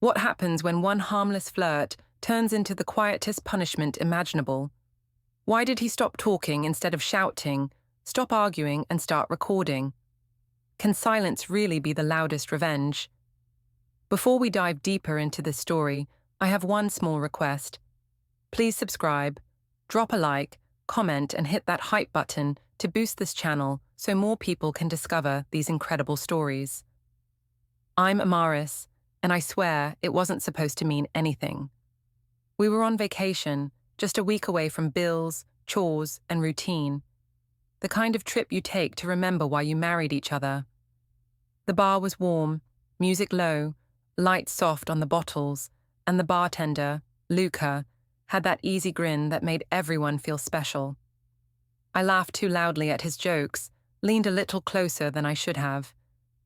What happens when one harmless flirt turns into the quietest punishment imaginable? Why did he stop talking instead of shouting, stop arguing and start recording? Can silence really be the loudest revenge? Before we dive deeper into this story, I have one small request. Please subscribe, drop a like, comment and hit that hype button to boost this channel so more people can discover these incredible stories. I'm Amaris, and I swear it wasn't supposed to mean anything. We were on vacation, just a week away from bills, chores, and routine. The kind of trip you take to remember why you married each other. The bar was warm, music low, lights soft on the bottles, and the bartender, Luca, had that easy grin that made everyone feel special. I laughed too loudly at his jokes, leaned a little closer than I should have.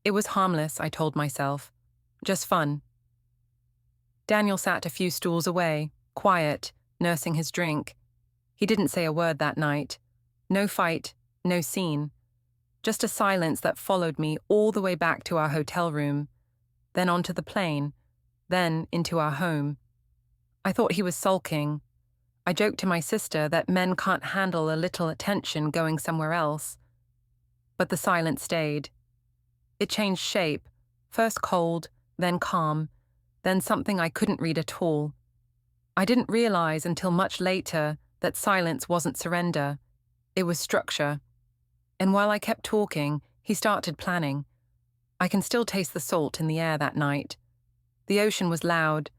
It was harmless, I told myself. Just fun. Daniel sat a few stools away, quiet, nursing his drink. He didn't say a word that night. No fight, no scene. Just a silence that followed me all the way back to our hotel room, then onto the plane, then into our home. I thought he was sulking. I joked to my sister that men can't handle a little attention going somewhere else. But the silence stayed. It changed shape, first cold, then calm, then something I couldn't read at all. I didn't realize until much later that silence wasn't surrender. It was structure. And while I kept talking, he started planning. I can still taste the salt in the air that night. The ocean was loud,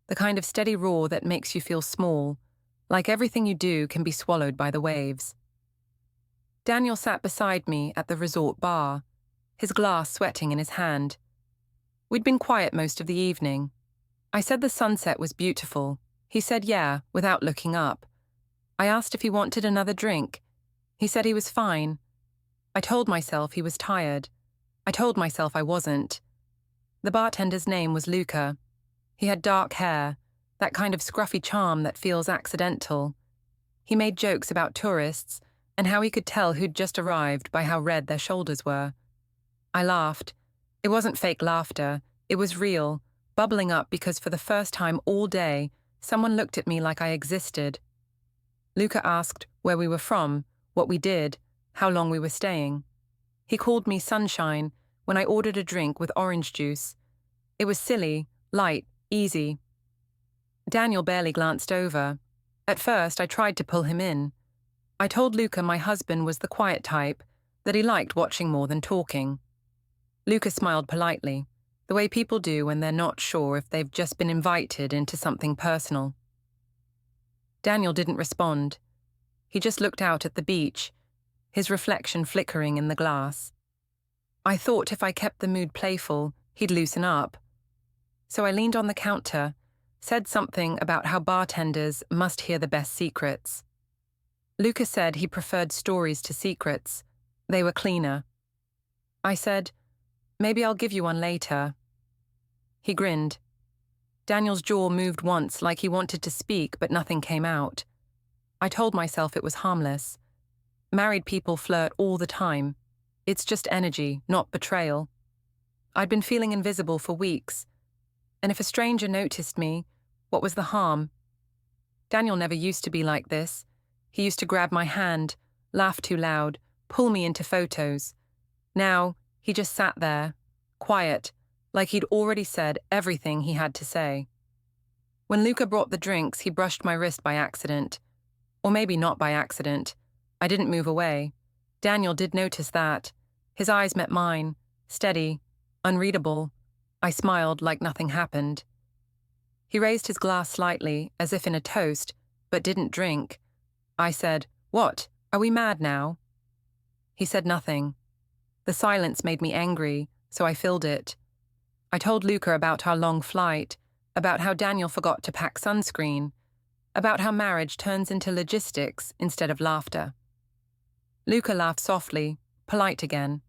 the kind of steady roar that makes you feel small, like everything you do can be swallowed by the waves. Daniel sat beside me at the resort bar, his glass sweating in his hand. We'd been quiet most of the evening. I said the sunset was beautiful. He said yeah, without looking up. I asked if he wanted another drink. He said he was fine. I told myself he was tired. I told myself I wasn't. The bartender's name was Luca. He had dark hair, that kind of scruffy charm that feels accidental. He made jokes about tourists and how he could tell who'd just arrived by how red their shoulders were. I laughed. It wasn't fake laughter. It was real, bubbling up because for the first time all day, someone looked at me like I existed. Luca asked where we were from, what we did, how long we were staying. He called me Sunshine when I ordered a drink with orange juice. It was silly, light, easy. Daniel barely glanced over. At first, I tried to pull him in. I told Luca my husband was the quiet type, that he liked watching more than talking. Luca smiled politely, the way people do when they're not sure if they've just been invited into something personal. Daniel didn't respond. He just looked out at the beach, his reflection flickering in the glass. I thought if I kept the mood playful, he'd loosen up. So I leaned on the counter, said something about how bartenders must hear the best secrets. Luca said he preferred stories to secrets. They were cleaner. I said, maybe I'll give you one later. He grinned. Daniel's jaw moved once like he wanted to speak, but nothing came out. I told myself it was harmless. Married people flirt all the time. It's just energy, not betrayal. I'd been feeling invisible for weeks. And if a stranger noticed me, what was the harm? Daniel never used to be like this. He used to grab my hand, laugh too loud, pull me into photos. Now, he just sat there, quiet, like he'd already said everything he had to say. When Luca brought the drinks, he brushed my wrist by accident. Or maybe not by accident. I didn't move away. Daniel did notice that. His eyes met mine, steady, unreadable. I smiled like nothing happened. He raised his glass slightly, as if in a toast, but didn't drink. I said, "What? Are we mad now?" He said nothing. The silence made me angry, so I filled it. I told Luca about our long flight, about how Daniel forgot to pack sunscreen, about how marriage turns into logistics instead of laughter. Luca laughed softly, polite again.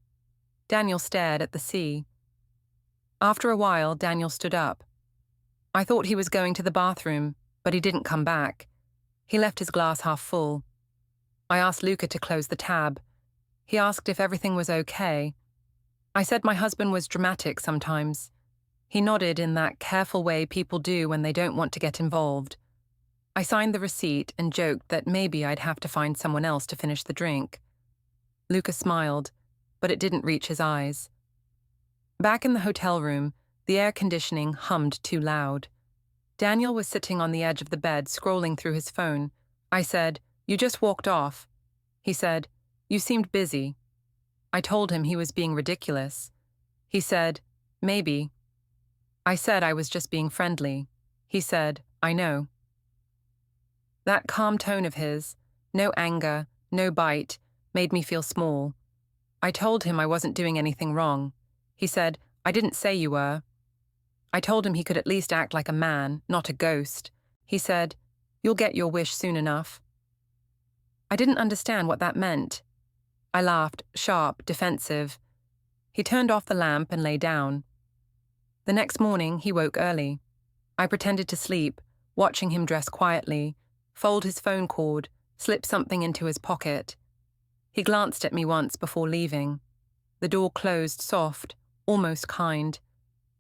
Daniel stared at the sea. After a while, Daniel stood up. I thought he was going to the bathroom, but he didn't come back. He left his glass half full. I asked Luca to close the tab. He asked if everything was okay. I said my husband was dramatic sometimes. He nodded in that careful way people do when they don't want to get involved. I signed the receipt and joked that maybe I'd have to find someone else to finish the drink. Luca smiled, but it didn't reach his eyes. Back in the hotel room, the air conditioning hummed too loud. Daniel was sitting on the edge of the bed scrolling through his phone. I said, "You just walked off." He said, "You seemed busy." I told him he was being ridiculous. He said, "Maybe." I said I was just being friendly. He said, "I know." That calm tone of his, no anger, no bite, made me feel small. I told him I wasn't doing anything wrong. He said, "I didn't say you were." I told him he could at least act like a man, not a ghost. He said, "You'll get your wish soon enough." I didn't understand what that meant. I laughed, sharp, defensive. He turned off the lamp and lay down. The next morning, he woke early. I pretended to sleep, watching him dress quietly, fold his phone cord, slip something into his pocket. He glanced at me once before leaving. The door closed soft, almost kind.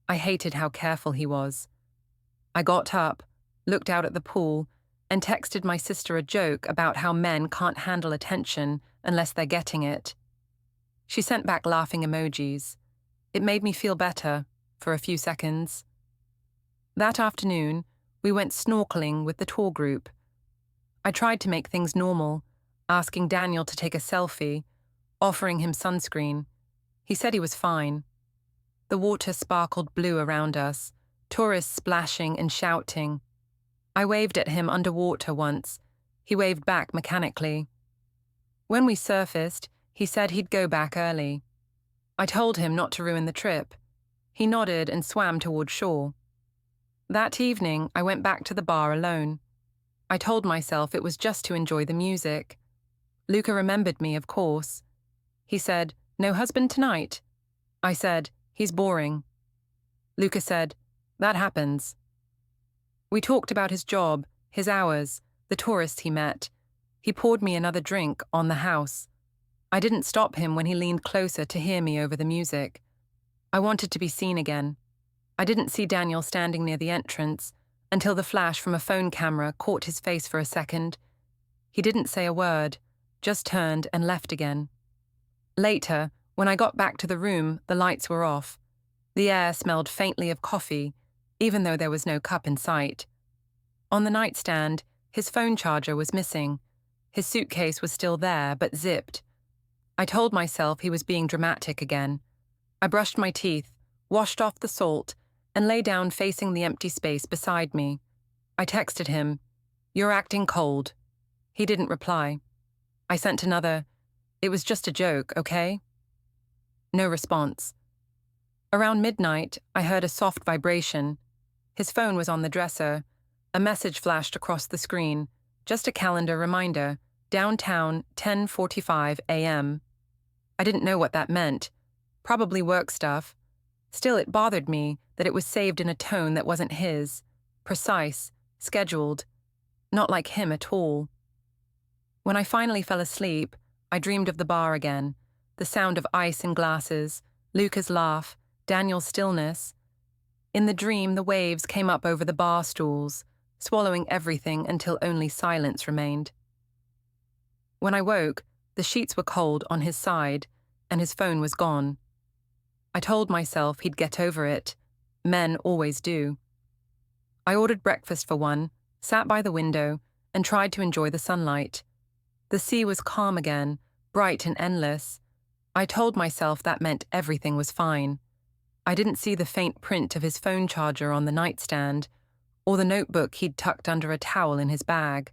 I hated how careful he was. I got up, looked out at the pool, and texted my sister a joke about how men can't handle attention unless they're getting it. She sent back laughing emojis. It made me feel better, for a few seconds. That afternoon, we went snorkeling with the tour group. I tried to make things normal, asking Daniel to take a selfie, offering him sunscreen. He said he was fine. The water sparkled blue around us, tourists splashing and shouting. I waved at him underwater once. He waved back mechanically. When we surfaced, he said he'd go back early. I told him not to ruin the trip. He nodded and swam toward shore. That evening, I went back to the bar alone. I told myself it was just to enjoy the music. Luca remembered me, of course. He said, "No husband tonight?" I said, "He's boring." Luca said, "That happens." We talked about his job, his hours, the tourists he met. He poured me another drink on the house. I didn't stop him when he leaned closer to hear me over the music. I wanted to be seen again. I didn't see Daniel standing near the entrance until the flash from a phone camera caught his face for a second. He didn't say a word, just turned and left again. Later, when I got back to the room, the lights were off. The air smelled faintly of coffee, even though there was no cup in sight. On the nightstand, his phone charger was missing. His suitcase was still there, but zipped. I told myself he was being dramatic again. I brushed my teeth, washed off the salt, and lay down facing the empty space beside me. I texted him, "You're acting cold." He didn't reply. I sent another, "It was just a joke, okay?" No response. Around midnight, I heard a soft vibration. His phone was on the dresser. A message flashed across the screen, just a calendar reminder, downtown, 10:45 a.m. I didn't know what that meant. Probably work stuff. Still, it bothered me that it was saved in a tone that wasn't his. Precise, scheduled. Not like him at all. When I finally fell asleep, I dreamed of the bar again. The sound of ice in glasses, Luca's laugh, Daniel's stillness. In the dream, the waves came up over the bar stools, swallowing everything until only silence remained. When I woke, the sheets were cold on his side, and his phone was gone. I told myself he'd get over it. Men always do. I ordered breakfast for one, sat by the window, and tried to enjoy the sunlight. The sea was calm again, bright and endless. I told myself that meant everything was fine. I didn't see the faint print of his phone charger on the nightstand, or the notebook he'd tucked under a towel in his bag.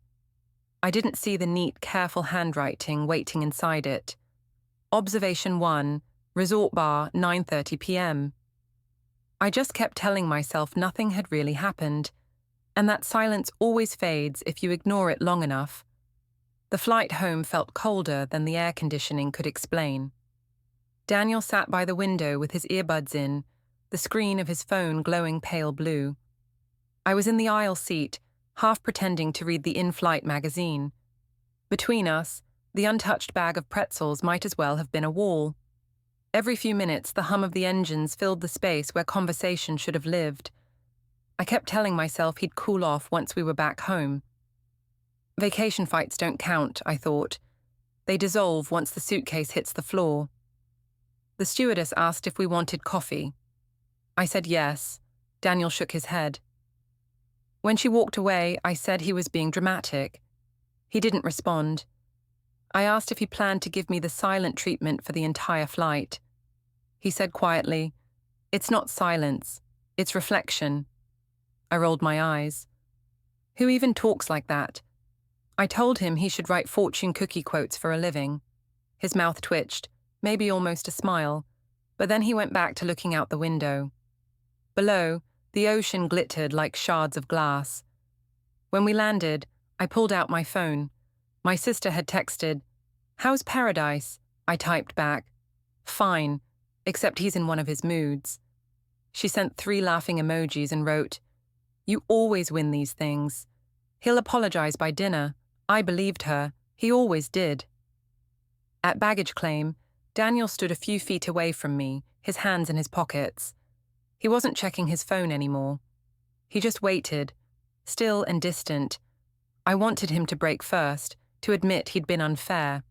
I didn't see the neat, careful handwriting waiting inside it. Observation 1, Resort Bar, 9:30 p.m. I just kept telling myself nothing had really happened, and that silence always fades if you ignore it long enough. The flight home felt colder than the air conditioning could explain. Daniel sat by the window with his earbuds in, the screen of his phone glowing pale blue. I was in the aisle seat, half pretending to read the in-flight magazine. Between us, the untouched bag of pretzels might as well have been a wall. Every few minutes, the hum of the engines filled the space where conversation should have lived. I kept telling myself he'd cool off once we were back home. Vacation fights don't count, I thought. They dissolve once the suitcase hits the floor. The stewardess asked if we wanted coffee. I said yes. Daniel shook his head. When she walked away, I said he was being dramatic. He didn't respond. I asked if he planned to give me the silent treatment for the entire flight. He said quietly, "It's not silence, it's reflection." I rolled my eyes. Who even talks like that? I told him he should write fortune cookie quotes for a living. His mouth twitched, maybe almost a smile, but then he went back to looking out the window. Below, the ocean glittered like shards of glass. When we landed, I pulled out my phone. My sister had texted, "How's paradise?" I typed back, "Fine, except he's in one of his moods." She sent 3 laughing emojis and wrote, "You always win these things. He'll apologize by dinner." I believed her. He always did. At baggage claim, Daniel stood a few feet away from me, his hands in his pockets. He wasn't checking his phone anymore. He just waited, still and distant. I wanted him to break first, to admit he'd been unfair.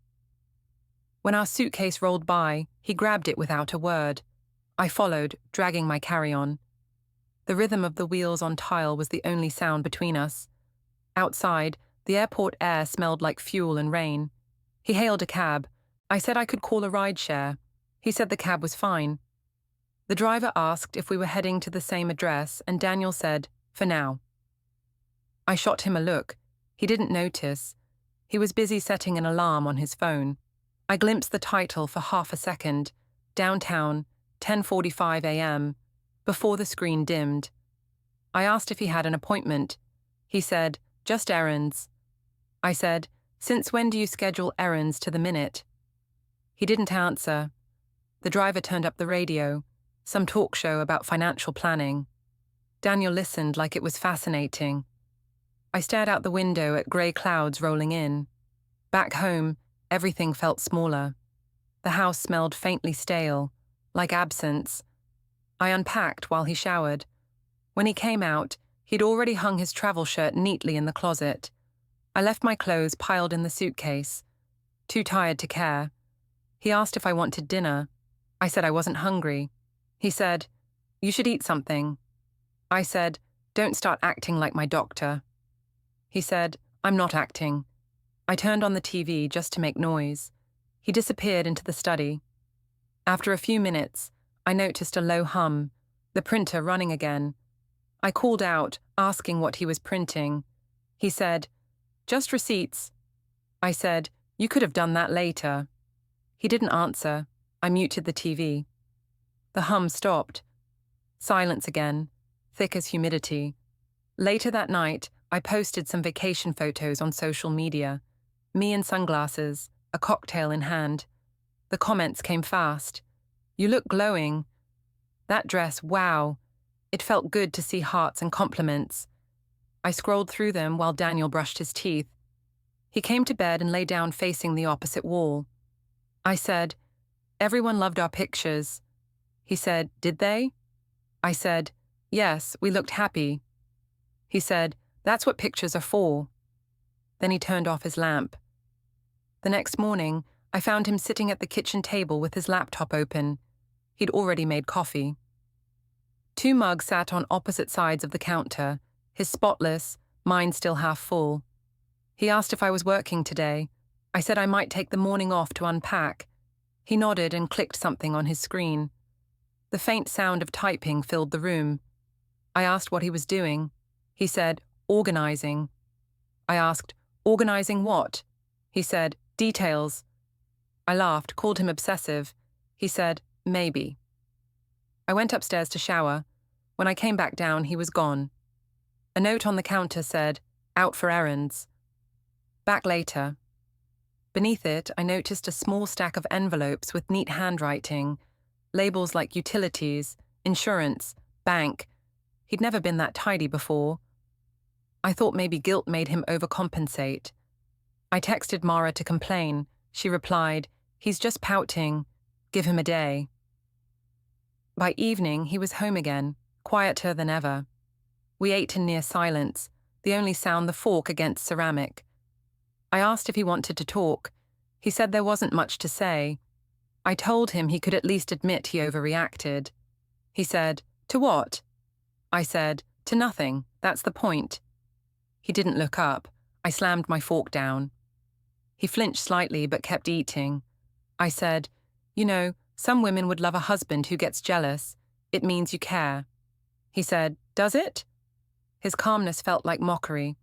When our suitcase rolled by, he grabbed it without a word. I followed, dragging my carry-on. The rhythm of the wheels on tile was the only sound between us. Outside, the airport air smelled like fuel and rain. He hailed a cab. I said I could call a rideshare. He said the cab was fine. The driver asked if we were heading to the same address, and Daniel said, "For now." I shot him a look. He didn't notice. He was busy setting an alarm on his phone. I glimpsed the title for half a second, Downtown, 10:45 a.m., before the screen dimmed. I asked if he had an appointment. He said, "Just errands." I said, "Since when do you schedule errands to the minute?" He didn't answer. The driver turned up the radio, some talk show about financial planning. Daniel listened like it was fascinating. I stared out the window at grey clouds rolling in. Back home, everything felt smaller. The house smelled faintly stale, like absence. I unpacked while he showered. When he came out, he'd already hung his travel shirt neatly in the closet. I left my clothes piled in the suitcase, too tired to care. He asked if I wanted dinner. I said I wasn't hungry. He said, "You should eat something." I said, "Don't start acting like my doctor." He said, "I'm not acting." I turned on the TV just to make noise. He disappeared into the study. After a few minutes, I noticed a low hum, the printer running again. I called out, asking what he was printing. He said, "Just receipts." I said, "You could have done that later." He didn't answer. I muted the TV. The hum stopped. Silence again, thick as humidity. Later that night, I posted some vacation photos on social media. Me in sunglasses, a cocktail in hand. The comments came fast. "You look glowing." "That dress, wow." It felt good to see hearts and compliments. I scrolled through them while Daniel brushed his teeth. He came to bed and lay down facing the opposite wall. I said, "Everyone loved our pictures." He said, "Did they?" I said, "Yes, we looked happy." He said, "That's what pictures are for." Then he turned off his lamp. The next morning, I found him sitting at the kitchen table with his laptop open. He'd already made coffee. 2 mugs sat on opposite sides of the counter, his spotless, mine still half full. He asked if I was working today. I said I might take the morning off to unpack. He nodded and clicked something on his screen. The faint sound of typing filled the room. I asked what he was doing. He said, "Organizing." I asked, "Organizing what?" He said, "Details." I laughed, called him obsessive. He said, "Maybe." I went upstairs to shower. When I came back down, he was gone. A note on the counter said, "Out for errands." Back later. Beneath it, I noticed a small stack of envelopes with neat handwriting, labels like utilities, insurance, bank. He'd never been that tidy before. I thought maybe guilt made him overcompensate. I texted Mara to complain. She replied, "He's just pouting. Give him a day." By evening, he was home again, quieter than ever. We ate in near silence, the only sound the fork against ceramic. I asked if he wanted to talk. He said there wasn't much to say. I told him he could at least admit he overreacted. He said, "To what?" I said, "To nothing, that's the point." He didn't look up. I slammed my fork down. He flinched slightly but kept eating. I said, "You know, some women would love a husband who gets jealous. It means you care." He said, "Does it?" His calmness felt like mockery.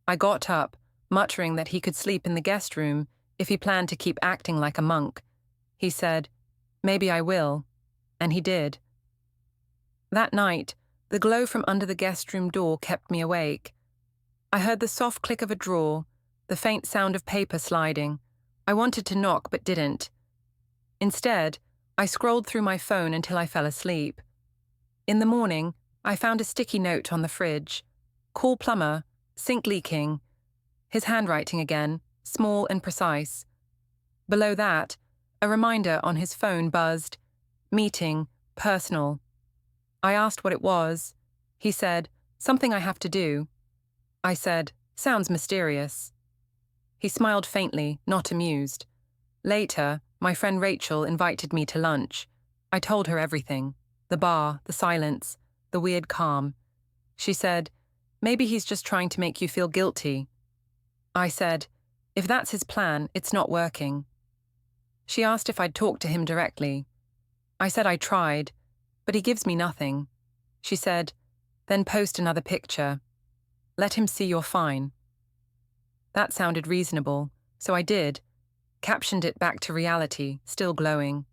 I got up, muttering that he could sleep in the guest room if he planned to keep acting like a monk. He said, "Maybe I will." And he did. That night, the glow from under the guest room door kept me awake. I heard the soft click of a drawer, the faint sound of paper sliding. I wanted to knock but didn't. Instead, I scrolled through my phone until I fell asleep. In the morning, I found a sticky note on the fridge. "Call plumber, sink leaking." His handwriting again, small and precise. Below that, a reminder on his phone buzzed, "Meeting, personal." I asked what it was. He said, "Something I have to do." I said, "Sounds mysterious." He smiled faintly, not amused. Later, my friend Rachel invited me to lunch. I told her everything. The bar, the silence, the weird calm. She said, "Maybe he's just trying to make you feel guilty." I said, "If that's his plan, it's not working." She asked if I'd talk to him directly. I said I tried, but he gives me nothing. She said, "Then post another picture. Let him see you're fine." That sounded reasonable, so I did. Captioned it back to reality, still glowing.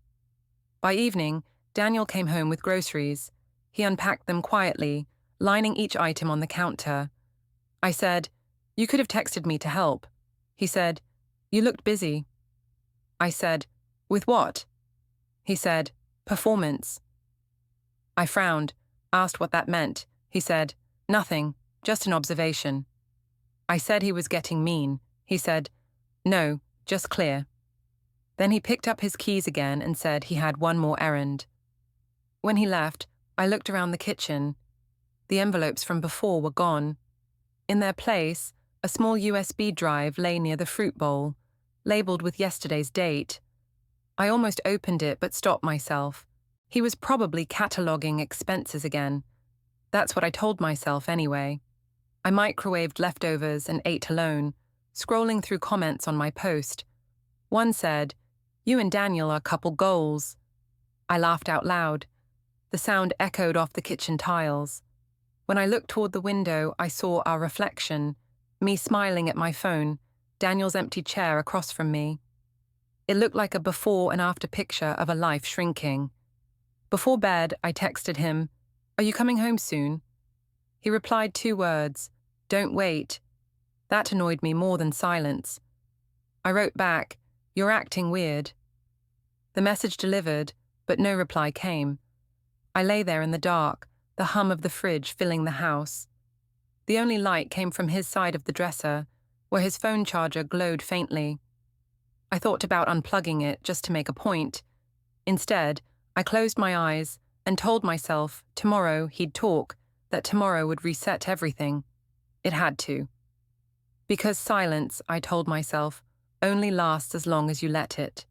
By evening, Daniel came home with groceries. He unpacked them quietly, lining each item on the counter. I said, "You could have texted me to help." He said, "You looked busy." I said, "With what?" He said, "Performance." I frowned, asked what that meant. He said, "Nothing, just an observation." I said he was getting mean. He said, "No, just clear." Then he picked up his keys again and said he had one more errand. When he left, I looked around the kitchen. The envelopes from before were gone. In their place, a small USB drive lay near the fruit bowl, labeled with yesterday's date. I almost opened it but stopped myself. He was probably cataloguing expenses again. That's what I told myself anyway. I microwaved leftovers and ate alone, scrolling through comments on my post. One said, "You and Daniel are couple goals." I laughed out loud. The sound echoed off the kitchen tiles. When I looked toward the window, I saw our reflection, me smiling at my phone, Daniel's empty chair across from me. It looked like a before and after picture of a life shrinking. Before bed, I texted him, "Are you coming home soon?" He replied 2 words, "Don't wait." That annoyed me more than silence. I wrote back, "You're acting weird." The message delivered, but no reply came. I lay there in the dark, the hum of the fridge filling the house. The only light came from his side of the dresser, where his phone charger glowed faintly. I thought about unplugging it just to make a point. Instead, I closed my eyes and told myself tomorrow he'd talk, that tomorrow would reset everything. It had to. Because silence, I told myself, only lasts as long as you let it.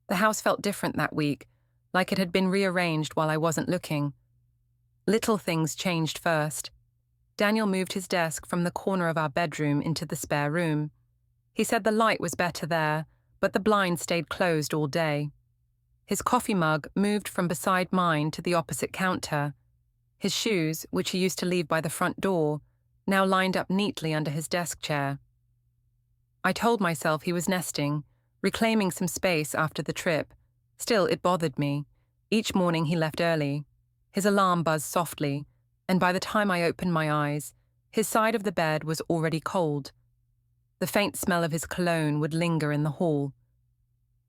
The house felt different that week, like it had been rearranged while I wasn't looking. Little things changed first. Daniel moved his desk from the corner of our bedroom into the spare room. He said the light was better there, but the blind stayed closed all day. His coffee mug moved from beside mine to the opposite counter. His shoes, which he used to leave by the front door, now lined up neatly under his desk chair. I told myself he was nesting, reclaiming some space after the trip. Still, it bothered me. Each morning he left early. His alarm buzzed softly, and by the time I opened my eyes, his side of the bed was already cold. The faint smell of his cologne would linger in the hall.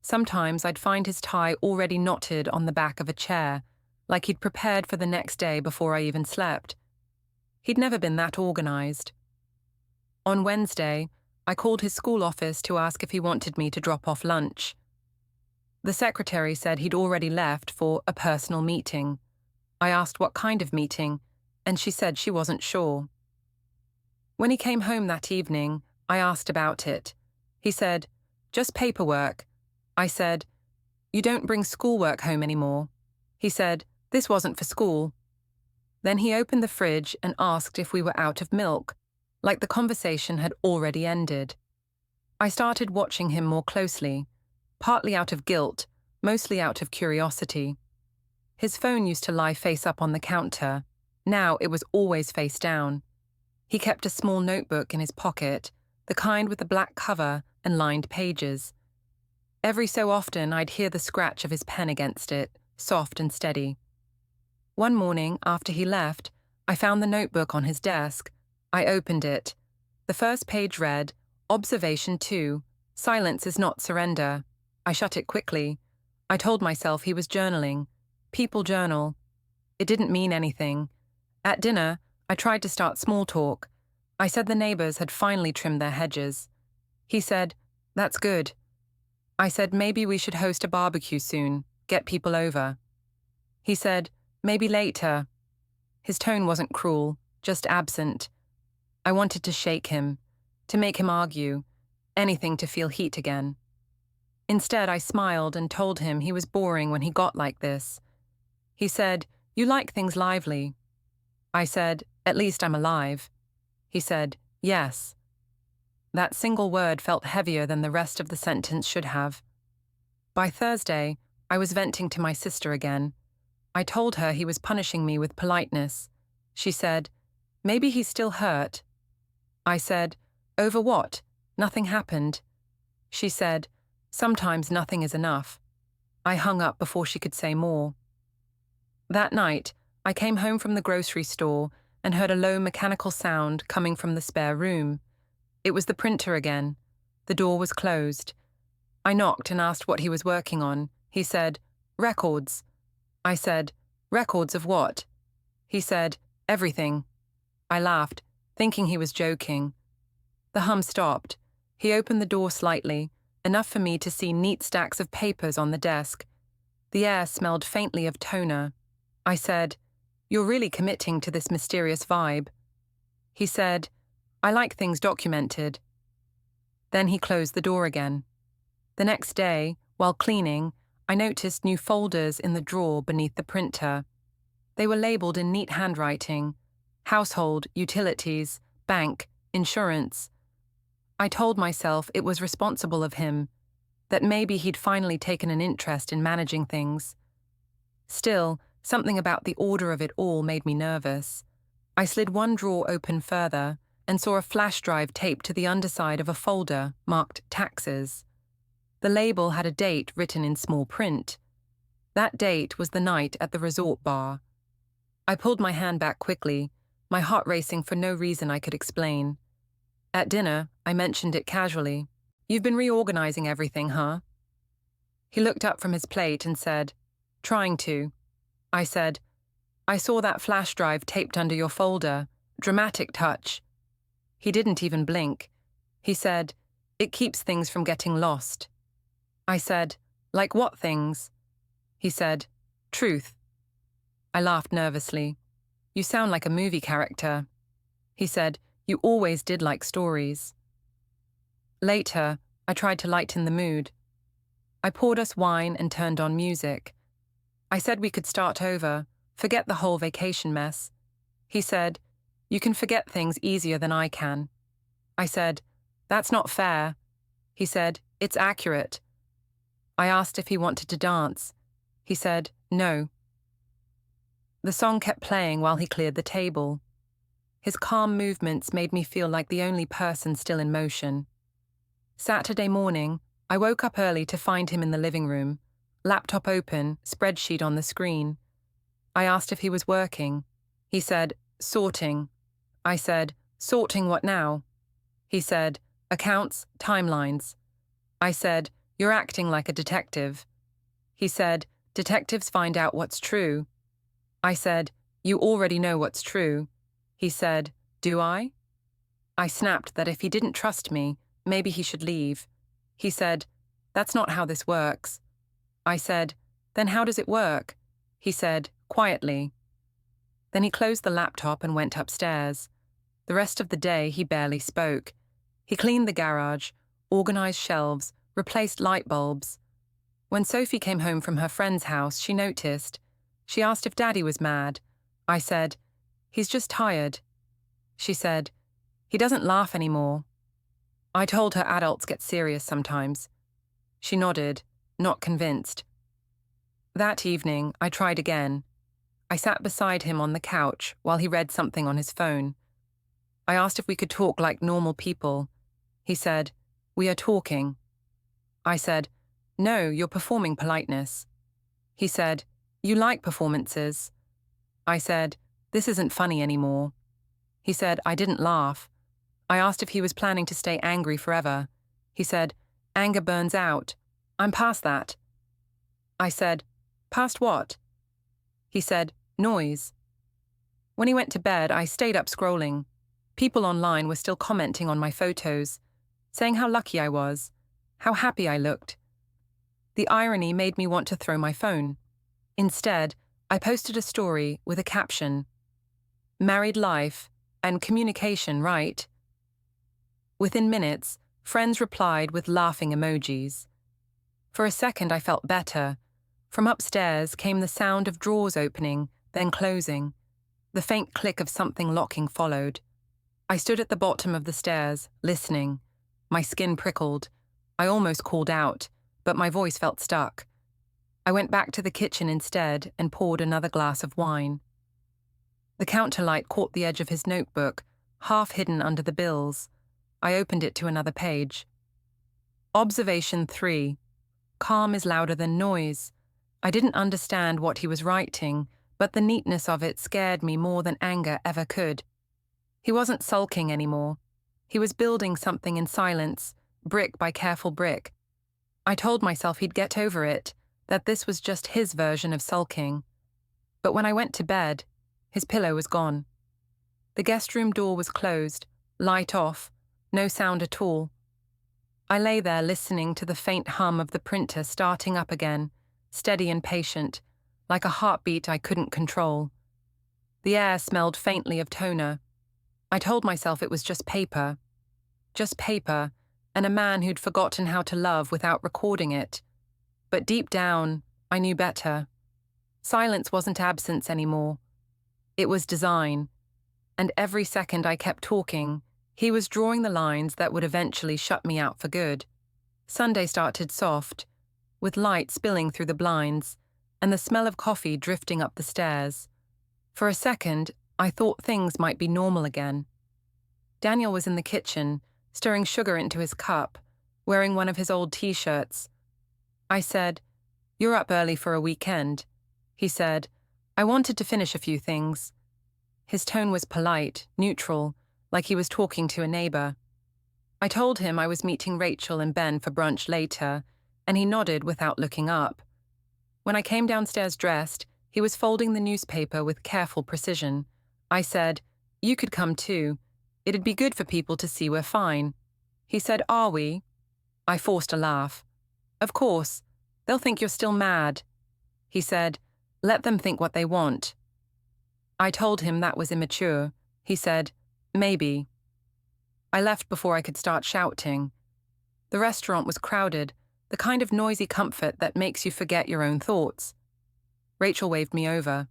Sometimes I'd find his tie already knotted on the back of a chair, like he'd prepared for the next day before I even slept. He'd never been that organized. On Wednesday, I called his school office to ask if he wanted me to drop off lunch. The secretary said he'd already left for a personal meeting. I asked what kind of meeting, and she said she wasn't sure. When he came home that evening, I asked about it. He said, "Just paperwork." I said, "You don't bring schoolwork home anymore." He said, "This wasn't for school." Then he opened the fridge and asked if we were out of milk, like the conversation had already ended. I started watching him more closely, partly out of guilt, mostly out of curiosity. His phone used to lie face up on the counter. Now it was always face down. He kept a small notebook in his pocket, the kind with the black cover and lined pages. Every so often I'd hear the scratch of his pen against it, soft and steady. One morning, after he left, I found the notebook on his desk. I opened it. The first page read, "Observation 2, silence is not surrender." I shut it quickly. I told myself he was journaling. People journal. It didn't mean anything. At dinner, I tried to start small talk. I said the neighbors had finally trimmed their hedges. He said, "That's good." I said maybe we should host a barbecue soon, get people over. He said, "Maybe later." His tone wasn't cruel, just absent. I wanted to shake him, to make him argue, anything to feel heat again. Instead, I smiled and told him he was boring when he got like this. He said, "You like things lively." I said, "At least I'm alive." He said, "Yes." That single word felt heavier than the rest of the sentence should have. By Thursday, I was venting to my sister again. I told her he was punishing me with politeness. She said, "Maybe he's still hurt." I said, "Over what? Nothing happened." She said, "Sometimes nothing is enough." I hung up before she could say more. That night, I came home from the grocery store and heard a low mechanical sound coming from the spare room. It was the printer again. The door was closed. I knocked and asked what he was working on. He said, "Records." I said, "Records of what?" He said, "Everything." I laughed, thinking he was joking. The hum stopped. He opened the door slightly, enough for me to see neat stacks of papers on the desk. The air smelled faintly of toner. I said, "You're really committing to this mysterious vibe." He said, "I like things documented." Then he closed the door again. The next day, while cleaning, I noticed new folders in the drawer beneath the printer. They were labeled in neat handwriting: household, utilities, bank, insurance. I told myself it was responsible of him, that maybe he'd finally taken an interest in managing things. Still, something about the order of it all made me nervous. I slid one drawer open further and saw a flash drive taped to the underside of a folder marked taxes. The label had a date written in small print. That date was the night at the resort bar. I pulled my hand back quickly, my heart racing for no reason I could explain. At dinner, I mentioned it casually. "You've been reorganizing everything, huh?" He looked up from his plate and said, "Trying to." I said, "I saw that flash drive taped under your folder. Dramatic touch." He didn't even blink. He said, "It keeps things from getting lost." I said, "Like what things?" He said, "Truth." I laughed nervously. "You sound like a movie character." He said, "You always did like stories." Later, I tried to lighten the mood. I poured us wine and turned on music. I said we could start over, forget the whole vacation mess. He said, "You can forget things easier than I can." I said, "That's not fair." He said, "It's accurate." I asked if he wanted to dance. He said, "No." The song kept playing while he cleared the table. His calm movements made me feel like the only person still in motion. Saturday morning, I woke up early to find him in the living room, laptop open, spreadsheet on the screen. I asked if he was working. He said, "Sorting." I said, "Sorting what now?" He said, "Accounts, timelines." I said, "You're acting like a detective." He said, "Detectives find out what's true." I said, "You already know what's true." He said, "Do I?" I snapped that if he didn't trust me, maybe he should leave. He said, "That's not how this works." I said, "Then how does it work?" He said, quietly. Then he closed the laptop and went upstairs. The rest of the day, he barely spoke. He cleaned the garage, organized shelves, replaced light bulbs. When Sophie came home from her friend's house, she noticed. She asked if Daddy was mad. I said, "He's just tired." She said, "He doesn't laugh anymore." I told her adults get serious sometimes. She nodded, not convinced. That evening, I tried again. I sat beside him on the couch while he read something on his phone. I asked if we could talk like normal people. He said, "We are talking." I said, "No, you're performing politeness." He said, "You like performances." I said, "This isn't funny anymore." He said, "I didn't laugh." I asked if he was planning to stay angry forever. He said, "Anger burns out. I'm past that." I said, "Past what?" He said, "Noise." When he went to bed, I stayed up scrolling. People online were still commenting on my photos, saying how lucky I was, how happy I looked. The irony made me want to throw my phone. Instead, I posted a story with a caption, "Married life and communication right." Within minutes, friends replied with laughing emojis. For a second, I felt better. From upstairs came the sound of drawers opening, then closing. The faint click of something locking followed. I stood at the bottom of the stairs, listening. My skin prickled. I almost called out, but my voice felt stuck. I went back to the kitchen instead and poured another glass of wine. The counter light caught the edge of his notebook, half hidden under the bills. I opened it to another page. Observation 3. Calm is louder than noise. I didn't understand what he was writing, but the neatness of it scared me more than anger ever could. He wasn't sulking anymore. He was building something in silence, brick by careful brick. I told myself he'd get over it, that this was just his version of sulking. But when I went to bed, his pillow was gone. The guest room door was closed, light off, no sound at all. I lay there listening to the faint hum of the printer starting up again, steady and patient, like a heartbeat I couldn't control. The air smelled faintly of toner. I told myself it was just paper, and a man who'd forgotten how to love without recording it. But deep down, I knew better. Silence wasn't absence anymore. It was design. And every second I kept talking, he was drawing the lines that would eventually shut me out for good. Sunday started soft, with light spilling through the blinds, and the smell of coffee drifting up the stairs. For a second, I thought things might be normal again. Daniel was in the kitchen, stirring sugar into his cup, wearing one of his old t-shirts. I said, "You're up early for a weekend." He said, "I wanted to finish a few things." His tone was polite, neutral, like he was talking to a neighbor. I told him I was meeting Rachel and Ben for brunch later, and he nodded without looking up. When I came downstairs dressed, he was folding the newspaper with careful precision. I said, "You could come too. It'd be good for people to see we're fine." He said, "Are we?" I forced a laugh. "Of course. They'll think you're still mad." He said, "Let them think what they want." I told him that was immature. He said, "Maybe." I left before I could start shouting. The restaurant was crowded, the kind of noisy comfort that makes you forget your own thoughts. Rachel waved me over.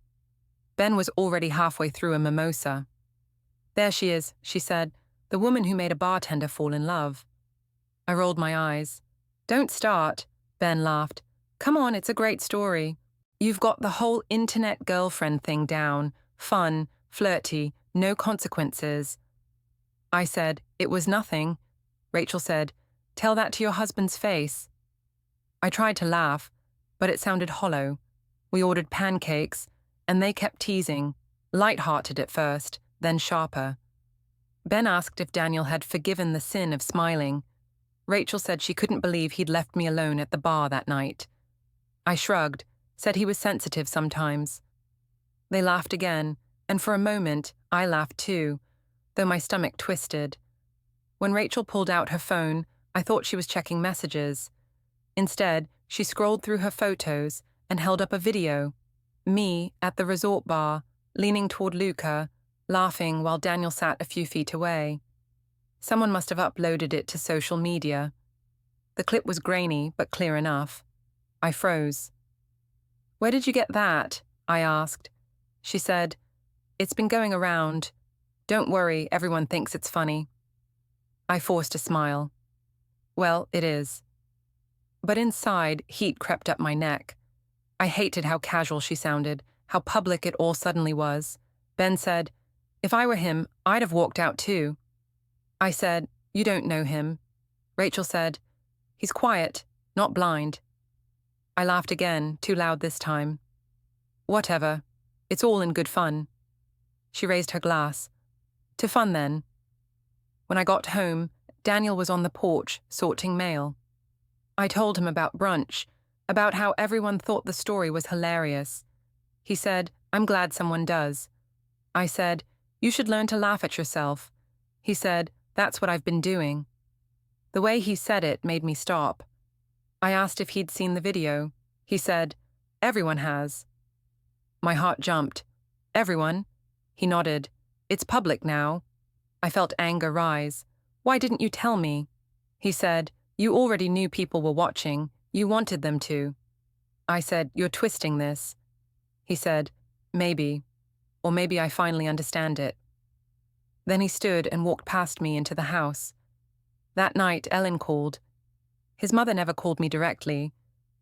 Ben was already halfway through a mimosa. "There she is," she said, "the woman who made a bartender fall in love." I rolled my eyes. "Don't start," Ben laughed. "Come on, it's a great story. You've got the whole internet girlfriend thing down. Fun, flirty, no consequences." I said, "It was nothing." Rachel said, "Tell that to your husband's face." I tried to laugh, but it sounded hollow. We ordered pancakes, and they kept teasing, lighthearted at first, then sharper. Ben asked if Daniel had forgiven the sin of smiling. Rachel said she couldn't believe he'd left me alone at the bar that night. I shrugged, said he was sensitive sometimes. They laughed again, and for a moment, I laughed too, though my stomach twisted. When Rachel pulled out her phone, I thought she was checking messages. Instead, She scrolled through her photos and held up a video. Me, at the resort bar, leaning toward Luca, laughing while Daniel sat a few feet away. Someone must have uploaded it to social media. The clip was grainy, but clear enough. I froze. "Where did you get that?" I asked. She said, "It's been going around. Don't worry, everyone thinks it's funny." I forced a smile. Well, it is. But inside, heat crept up my neck. I hated how casual she sounded, how public it all suddenly was. Ben said, "If I were him, I'd have walked out too." I said, "You don't know him." Rachel said, "He's quiet, not blind." I laughed again, too loud this time. "Whatever. It's all in good fun." She raised her glass. "To fun, then." When I got home, Daniel was on the porch, sorting mail. I told him about brunch, about how everyone thought the story was hilarious. He said, "I'm glad someone does." I said, "You should learn to laugh at yourself." He said, "That's what I've been doing." The way he said it made me stop. I asked if he'd seen the video. He said, "Everyone has." My heart jumped. "Everyone?" He nodded. "It's public now." I felt anger rise. "Why didn't you tell me?" He said, "You already knew people were watching. You wanted them to." I said, "You're twisting this." He said, "Maybe. Or maybe I finally understand it." Then he stood and walked past me into the house. That night, Ellen called. His mother never called me directly.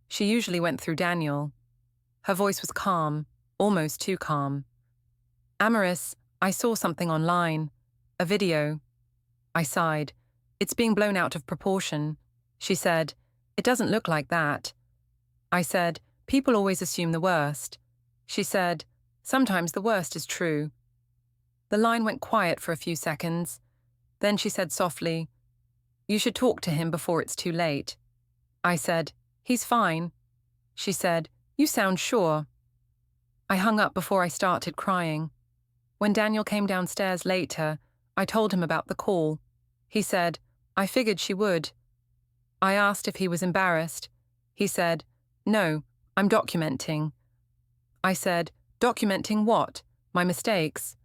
She usually went through Daniel. Her voice was calm, almost too calm. "Amaris, I saw something online. A video." I sighed. "It's being blown out of proportion." She said, "It doesn't look like that." I said, "People always assume the worst." She said, "Sometimes the worst is true." The line went quiet for a few seconds. Then she said softly, "You should talk to him before it's too late." I said, "He's fine." She said, "You sound sure." I hung up before I started crying. When Daniel came downstairs later, I told him about the call. He said, "I figured she would." I asked if he was embarrassed. He said, "No, I'm documenting." I said, "Documenting what? My mistakes?"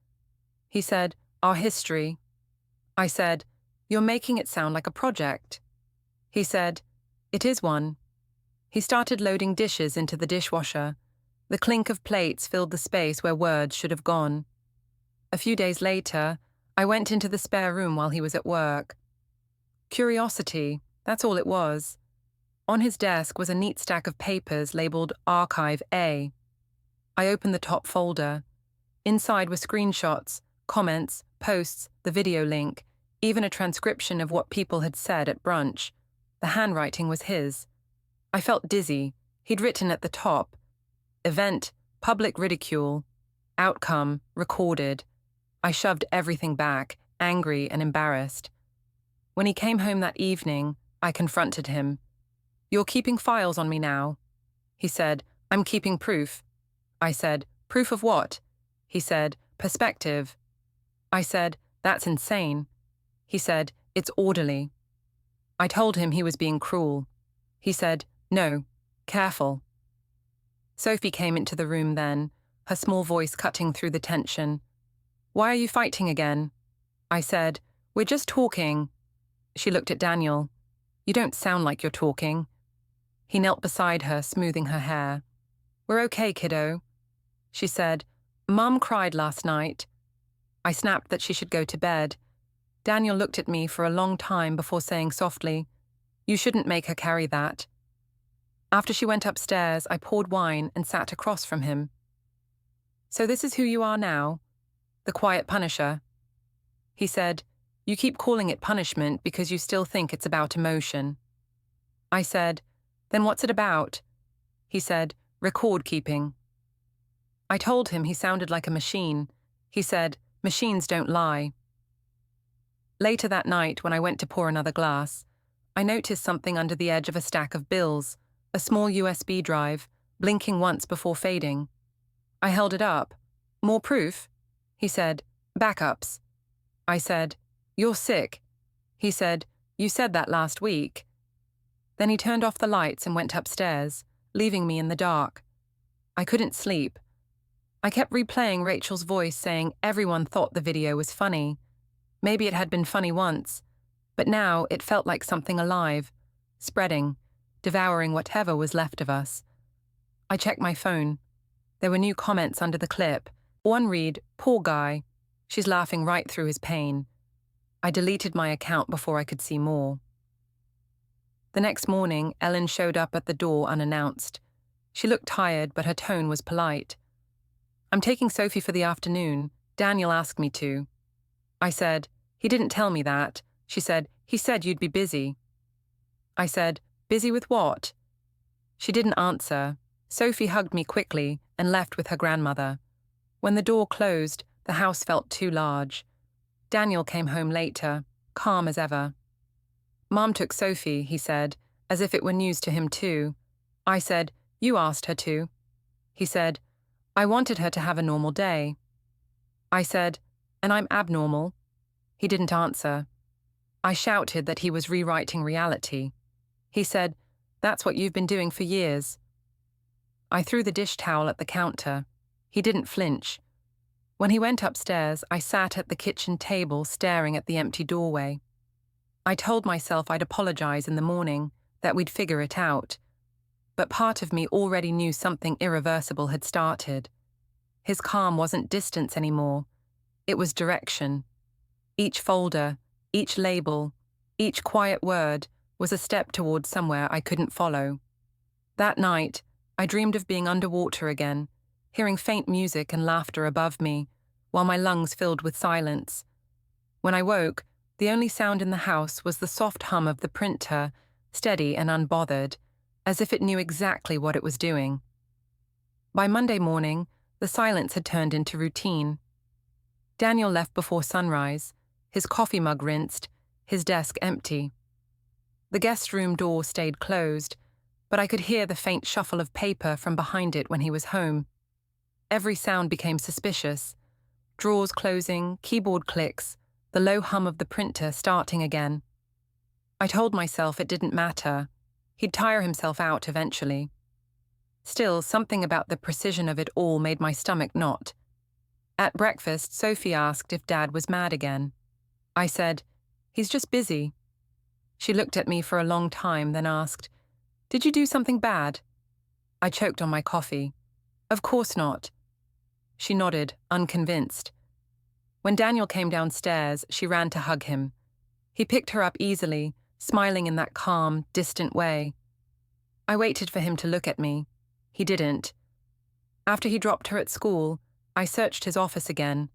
He said, "Our history." I said, "You're making it sound like a project." He said, "It is one." He started loading dishes into the dishwasher. The clink of plates filled the space where words should have gone. A few days later, I went into the spare room while he was at work. Curiosity, that's all it was. On his desk was a neat stack of papers labeled Archive A. I opened the top folder. Inside were screenshots, comments, posts, the video link, even a transcription of what people had said at brunch. The handwriting was his. I felt dizzy. He'd written at the top, "Event, public ridicule. Outcome, recorded." I shoved everything back, angry and embarrassed. When he came home that evening, I confronted him. "You're keeping files on me now." He said, "I'm keeping proof." I said, "Proof of what?" He said, "Perspective." I said, "That's insane." He said, "It's orderly." I told him he was being cruel. He said, "No, careful." Sophie came into the room then, her small voice cutting through the tension. "Why are you fighting again?" I said, "We're just talking." She looked at Daniel. "You don't sound like you're talking." He knelt beside her, smoothing her hair. "We're okay, kiddo." She said, "Mum cried last night." I snapped that she should go to bed. Daniel looked at me for a long time before saying softly, "You shouldn't make her carry that." After she went upstairs, I poured wine and sat across from him. "So this is who you are now? The quiet punisher?" He said, "You keep calling it punishment because you still think it's about emotion." I said, "Then what's it about?" He said, "Record keeping." I told him he sounded like a machine. He said, "Machines don't lie." Later that night, when I went to pour another glass, I noticed something under the edge of a stack of bills, a small USB drive, blinking once before fading. I held it up. "More proof?" He said, "Backups." I said, "You're sick." He said, "You said that last week." Then he turned off the lights and went upstairs, leaving me in the dark. I couldn't sleep. I kept replaying Rachel's voice saying everyone thought the video was funny. Maybe it had been funny once, but now it felt like something alive, spreading, devouring whatever was left of us. I checked my phone. There were new comments under the clip. One read, "Poor guy. She's laughing right through his pain." I deleted my account before I could see more. The next morning, Ellen showed up at the door unannounced. She looked tired, but her tone was polite. "I'm taking Sophie for the afternoon. Daniel asked me to." I said, "He didn't tell me that." She said, "He said you'd be busy." I said, "Busy with what?" She didn't answer. Sophie hugged me quickly and left with her grandmother. When the door closed, the house felt too large. Daniel came home later, calm as ever. "Mom took Sophie," he said, as if it were news to him too. I said, "You asked her to." He said, "I wanted her to have a normal day." I said, "And I'm abnormal?" He didn't answer. I shouted that he was rewriting reality. He said, "That's what you've been doing for years." I threw the dish towel at the counter. He didn't flinch. When he went upstairs, I sat at the kitchen table staring at the empty doorway. I told myself I'd apologize in the morning, that we'd figure it out. But part of me already knew something irreversible had started. His calm wasn't distance anymore. It was direction. Each folder, each label, each quiet word was a step toward somewhere I couldn't follow. That night, I dreamed of being underwater again, hearing faint music and laughter above me, while my lungs filled with silence. When I woke, the only sound in the house was the soft hum of the printer, steady and unbothered, as if it knew exactly what it was doing. By Monday morning, the silence had turned into routine. Daniel left before sunrise, his coffee mug rinsed, his desk empty. The guest room door stayed closed, but I could hear the faint shuffle of paper from behind it when he was home. Every sound became suspicious. Drawers closing, keyboard clicks, the low hum of the printer starting again. I told myself it didn't matter. He'd tire himself out eventually. Still, something about the precision of it all made my stomach knot. At breakfast, Sophie asked if Dad was mad again. I said, "He's just busy." She looked at me for a long time, then asked, "Did you do something bad?" I choked on my coffee. "Of course not." She nodded, unconvinced. When Daniel came downstairs, she ran to hug him. He picked her up easily, smiling in that calm, distant way. I waited for him to look at me. He didn't. After he dropped her at school, I searched his office again.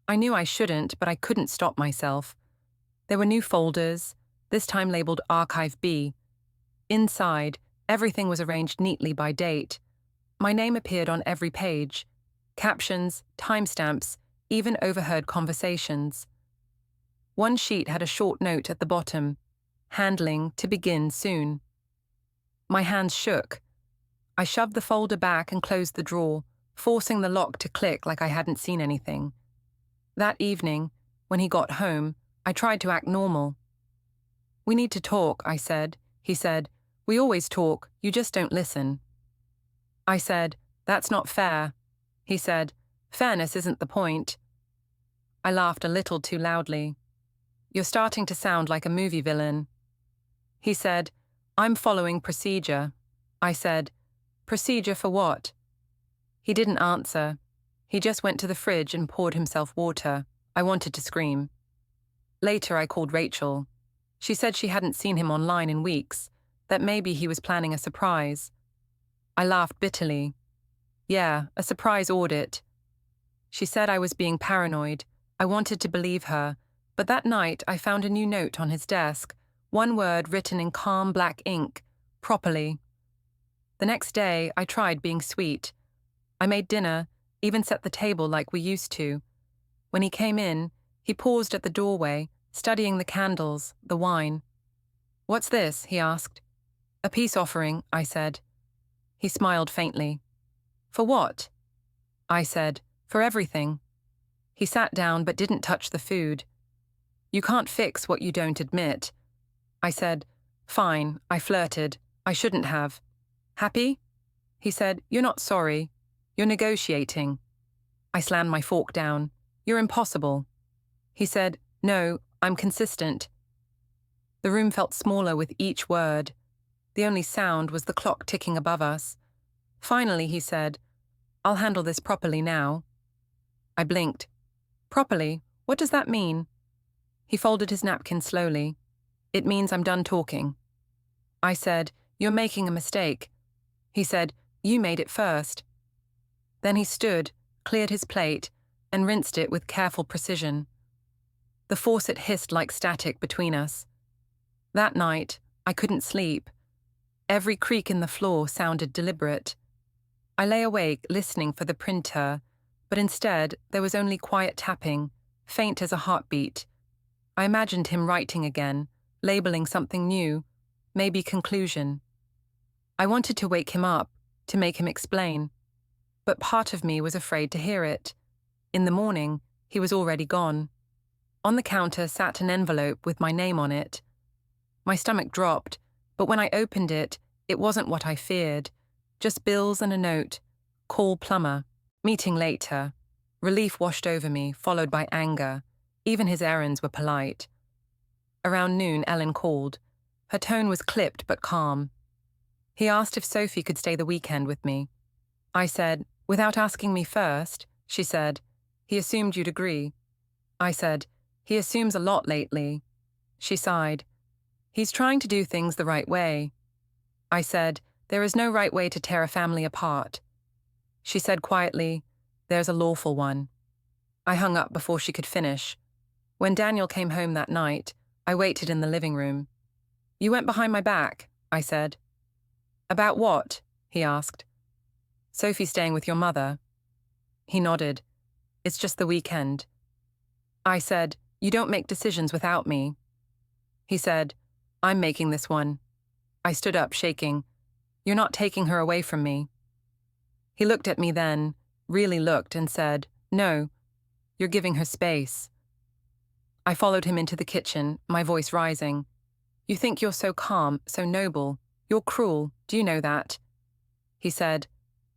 I knew I shouldn't, but I couldn't stop myself. There were new folders, this time labeled Archive B. Inside, everything was arranged neatly by date. My name appeared on every page. Captions, timestamps, even overheard conversations. One sheet had a short note at the bottom, handling to begin soon. My hands shook. I shoved the folder back and closed the drawer, forcing the lock to click like I hadn't seen anything. That evening, when he got home, I tried to act normal. "We need to talk," I said. He said, "We always talk, you just don't listen." I said, "That's not fair." He said, "Fairness isn't the point." I laughed a little too loudly. "You're starting to sound like a movie villain." He said, "I'm following procedure." I said, "Procedure for what?" He didn't answer. He just went to the fridge and poured himself water. I wanted to scream. Later, I called Rachel. She said she hadn't seen him online in weeks, that maybe he was planning a surprise. I laughed bitterly. "Yeah, a surprise audit." She said I was being paranoid. I wanted to believe her, but that night I found a new note on his desk, one word written in calm black ink, properly. The next day, I tried being sweet. I made dinner, even set the table like we used to. When he came in, he paused at the doorway, studying the candles, the wine. "What's this?" he asked. "A peace offering," I said. He smiled faintly. "For what?" I said, "For everything." He sat down but didn't touch the food. "You can't fix what you don't admit." I said, Fine, I flirted. I shouldn't have. Happy? He said, You're not sorry. You're negotiating. I slammed my fork down. You're impossible. He said, No, I'm consistent. The room felt smaller with each word. The only sound was the clock ticking above us. Finally, he said, I'll handle this properly now. I blinked. Properly? What does that mean? He folded his napkin slowly. It means I'm done talking. I said, You're making a mistake. He said, You made it first. Then he stood, cleared his plate, and rinsed it with careful precision. The faucet hissed like static between us. That night, I couldn't sleep. Every creak in the floor sounded deliberate. I lay awake listening for the printer, but instead there was only quiet tapping, faint as a heartbeat. I imagined him writing again, labeling something new, maybe conclusion. I wanted to wake him up, to make him explain. But part of me was afraid to hear it. In the morning, he was already gone. On the counter sat an envelope with my name on it. My stomach dropped, but when I opened it, it wasn't what I feared. Just bills and a note. Call plumber. Meeting later. Relief washed over me, followed by anger. Even his errands were polite. Around noon, Ellen called. Her tone was clipped but calm. He asked if Sophie could stay the weekend with me. I said, Without asking me first. She said, He assumed you'd agree. I said, He assumes a lot lately. She sighed. He's trying to do things the right way. I said, There is no right way to tear a family apart. She said quietly, There's a lawful one. I hung up before she could finish. When Daniel came home that night, I waited in the living room. You went behind my back, I said. About what? He asked. Sophie staying with your mother. He nodded. It's just the weekend. I said, You don't make decisions without me. He said, I'm making this one. I stood up, shaking. You're not taking her away from me. He looked at me then, really looked, and said, No, you're giving her space. I followed him into the kitchen, my voice rising. You think you're so calm, so noble. You're cruel, do you know that? He said,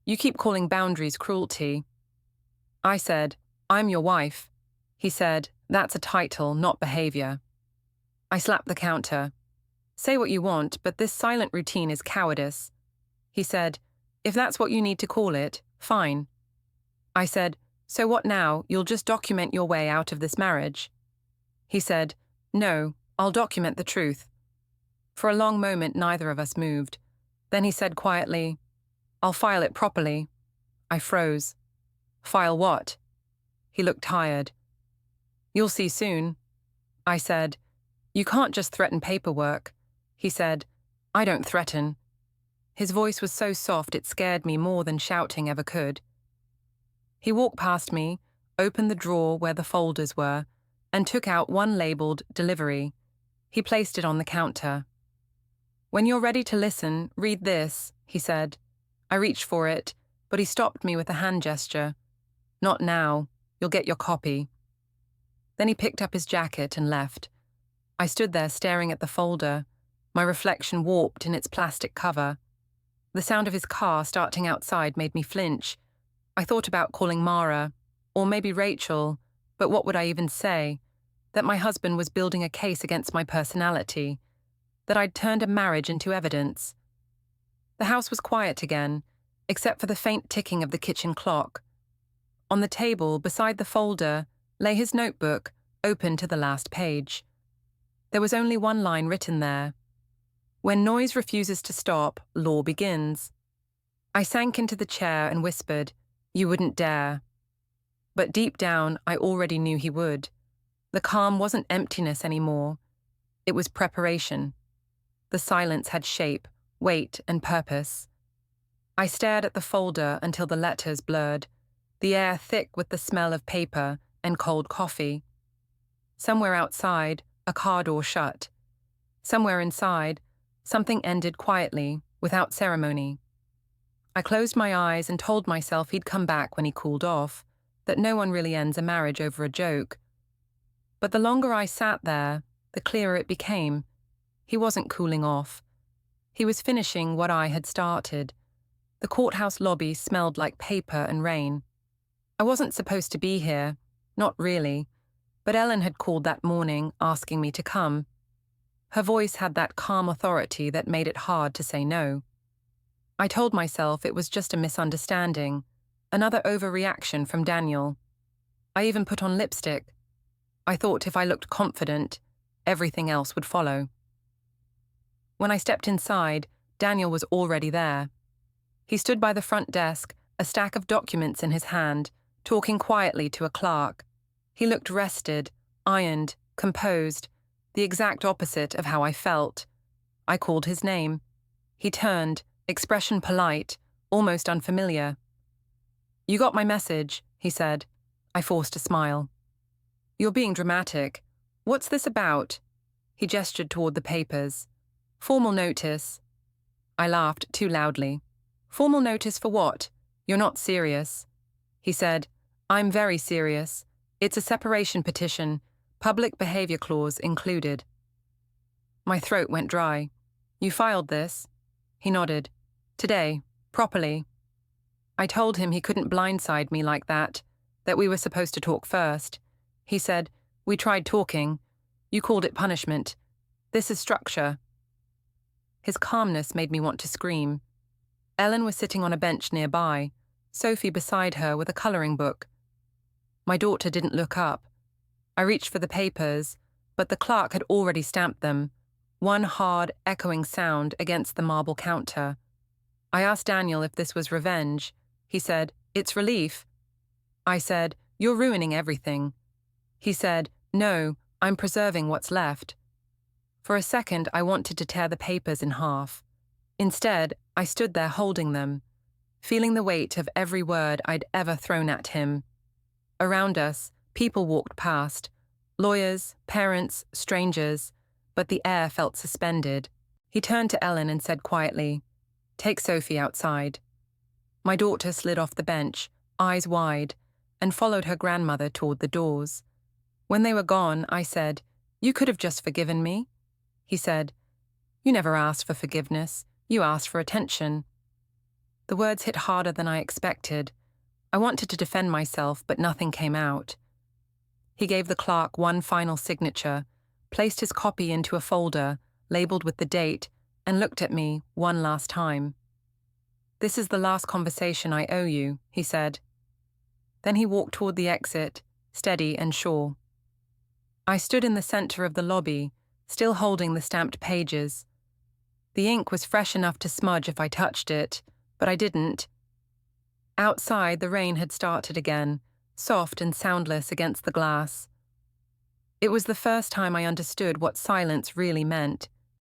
You keep calling boundaries cruelty. I said, I'm your wife. He said, That's a title, not behavior. I slapped the counter. Say what you want, but this silent routine is cowardice. He said, If that's what you need to call it, fine. I said, So what now? You'll just document your way out of this marriage? He said, No, I'll document the truth. For a long moment, neither of us moved. Then he said quietly, I'll file it properly. I froze. File what? He looked tired. You'll see soon. I said, You can't just threaten paperwork. He said, I don't threaten. His voice was so soft it scared me more than shouting ever could. He walked past me, opened the drawer where the folders were, and took out one labeled delivery. He placed it on the counter. When you're ready to listen, read this, he said. I reached for it, but he stopped me with a hand gesture. Not now. You'll get your copy. Then he picked up his jacket and left. I stood there staring at the folder, my reflection warped in its plastic cover. The sound of his car starting outside made me flinch. I thought about calling Mara, or maybe Rachel, but what would I even say? That my husband was building a case against my personality, that I'd turned a marriage into evidence. The house was quiet again, except for the faint ticking of the kitchen clock. On the table, beside the folder, lay his notebook, open to the last page. There was only one line written there. When noise refuses to stop, law begins. I sank into the chair and whispered, You wouldn't dare. But deep down, I already knew he would. The calm wasn't emptiness anymore. It was preparation. The silence had shape, weight, and purpose. I stared at the folder until the letters blurred, the air thick with the smell of paper and cold coffee. Somewhere outside, a car door shut. Somewhere inside, something ended quietly, without ceremony. I closed my eyes and told myself he'd come back when he cooled off, that no one really ends a marriage over a joke. But the longer I sat there, the clearer it became. He wasn't cooling off. He was finishing what I had started. The courthouse lobby smelled like paper and rain. I wasn't supposed to be here, not really, but Ellen had called that morning asking me to come. Her voice had that calm authority that made it hard to say no. I told myself it was just a misunderstanding, another overreaction from Daniel. I even put on lipstick. I thought if I looked confident, everything else would follow. When I stepped inside, Daniel was already there. He stood by the front desk, a stack of documents in his hand, talking quietly to a clerk. He looked rested, ironed, composed, the exact opposite of how I felt. I called his name. He turned, expression polite, almost unfamiliar. "You got my message," he said. I forced a smile. "You're being dramatic. What's this about?" He gestured toward the papers. "Formal notice." I laughed too loudly. "Formal notice for what? You're not serious." He said, "I'm very serious. It's a separation petition, public behavior clause included." My throat went dry. "You filed this?" He nodded. "Today, properly." I told him he couldn't blindside me like that we were supposed to talk first. He said, "We tried talking. You called it punishment. This is structure." His calmness made me want to scream. Ellen was sitting on a bench nearby, Sophie beside her with a colouring book. My daughter didn't look up. I reached for the papers, but the clerk had already stamped them, one hard, echoing sound against the marble counter. I asked Daniel if this was revenge. He said, "It's relief." I said, "You're ruining everything." He said, "No, I'm preserving what's left." For a second, I wanted to tear the papers in half. Instead, I stood there holding them, feeling the weight of every word I'd ever thrown at him. Around us, people walked past, lawyers, parents, strangers, but the air felt suspended. He turned to Ellen and said quietly, "Take Sophie outside." My daughter slid off the bench, eyes wide, and followed her grandmother toward the doors. When they were gone, I said, "You could have just forgiven me." He said, "You never asked for forgiveness. You asked for attention." The words hit harder than I expected. I wanted to defend myself, but nothing came out. He gave the clerk one final signature, placed his copy into a folder, labeled with the date, and looked at me one last time. "This is the last conversation I owe you," he said. Then he walked toward the exit, steady and sure. I stood in the center of the lobby, still holding the stamped pages. The ink was fresh enough to smudge if I touched it, but I didn't. Outside, the rain had started again, soft and soundless against the glass. It was the first time I understood what silence really meant.